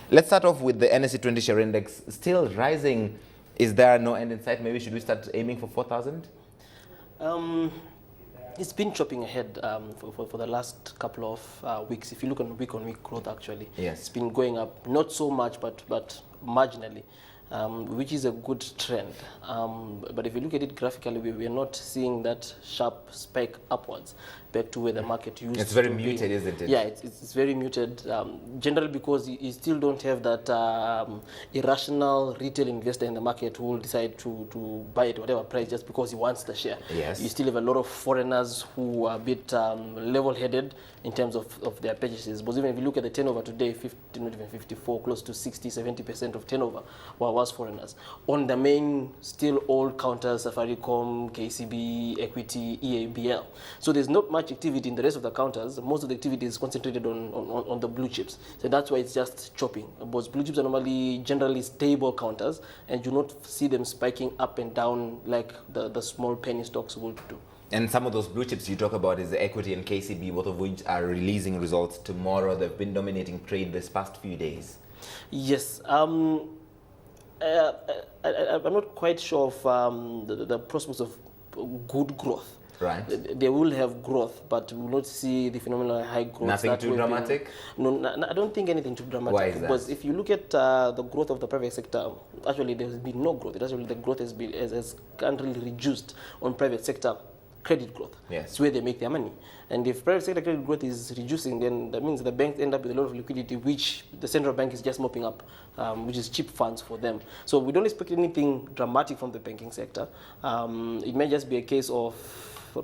Let's start off with the NSE 20 share index still rising. Is there no end in sight? Maybe should we start aiming for 4,000? It's been chopping ahead for the last couple of weeks. If you look on week growth, actually, yes, it's been going up, not so much, but marginally, which is a good trend. But if you look at it graphically, we are not seeing that sharp spike upwards back to where the market used to be. It's very muted, isn't it? Yeah, it's very muted, generally because you still don't have that irrational retail investor in the market who will decide to buy it whatever price just because he wants the share. Yes. You still have a lot of foreigners who are a bit level-headed in terms of their purchases. But even if you look at the turnover today, 50, not even 54, close to 60-70% of turnover was foreigners. On the main, still old counters, Safaricom, KCB, Equity, EABL. So there's not much activity in the rest of the counters. Most of the activity is concentrated on the blue chips. So that's why it's just chopping. Because blue chips are normally generally stable counters, and you not see them spiking up and down like the small penny stocks would do. And some of those blue chips you talk about is the Equity and KCB, both of which are releasing results tomorrow. They've been dominating trade this past few days. Yes. I'm not quite sure of the prospects of good growth. Right. They will have growth, but we will not see the phenomenal high growth. Nothing too dramatic? No, I don't think anything too dramatic. Why is that? Because if you look at the growth of the private sector, actually there has been no growth. Actually, the growth has currently reduced on private sector credit growth. Yes. It's where they make their money. And if private sector credit growth is reducing, then that means the banks end up with a lot of liquidity, which the central bank is just mopping up, which is cheap funds for them. So we don't expect anything dramatic from the banking sector. It may just be a case of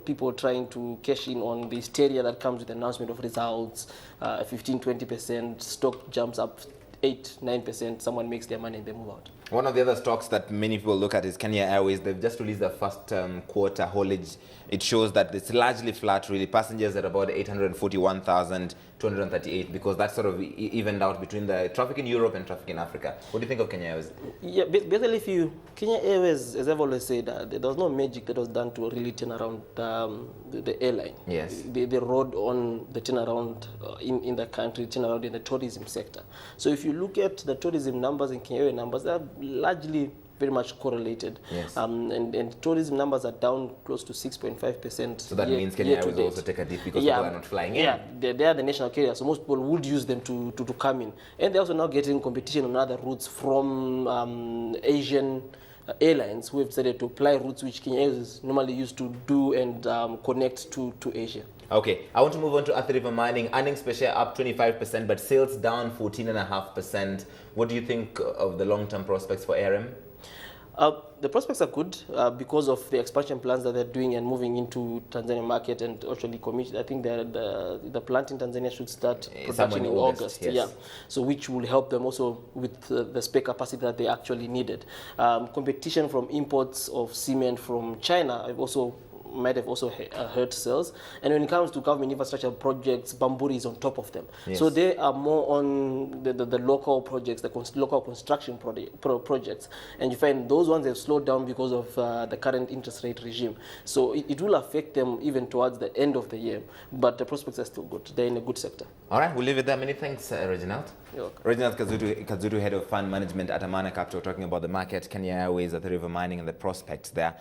people trying to cash in on the hysteria that comes with the announcement of results, 15-20%, stock jumps up 8-9%, someone makes their money and they move out. One of the other stocks that many people look at is Kenya Airways. They've just released their first quarter haulage. It shows that it's largely flat, really. Passengers at about 841,238, because that's sort of evened out between the traffic in Europe and traffic in Africa. What do you think of Kenya Airways? Yeah, basically, Kenya Airways, as I've always said, there was no magic that was done to really turn around the airline. Yes. They rode on the turnaround in the country, turnaround in the tourism sector. So if you look at the tourism numbers and Kenya Airways numbers, they're largely very much correlated. Yes. And tourism numbers are down close to 6.5%. So that means Kenya Airways also take a dip because people are not flying in. Yeah, they are the national carrier, so most people would use them to come in. And they're also now getting competition on other routes from Asian airlines who have decided to apply routes which Kenya Airways normally used to do and connect to Asia. Okay, I want to move on to Athi River Mining. Earnings per share up 25%, but sales down 14.5%. What do you think of the long-term prospects for ARM? The prospects are good because of the expansion plans that they're doing and moving into Tanzania market and actually commission. I think the plant in Tanzania should start production in August. Yes. Yeah, so which will help them also with the spare capacity that they actually needed. Competition from imports of cement from China might have also hurt sales. And when it comes to government infrastructure projects, Bamburi is on top of them. Yes. So they are more on the local projects, the local construction projects. And you find those ones have slowed down because of the current interest rate regime. So it will affect them even towards the end of the year. But the prospects are still good. They're in a good sector. All right, we'll leave it there. Many thanks, Reginald. You're welcome. Reginald Kadzutu, Head of Fund Management at Amana Capital, talking about the market, Kenya Airways, Athi River Mining, and the prospects there.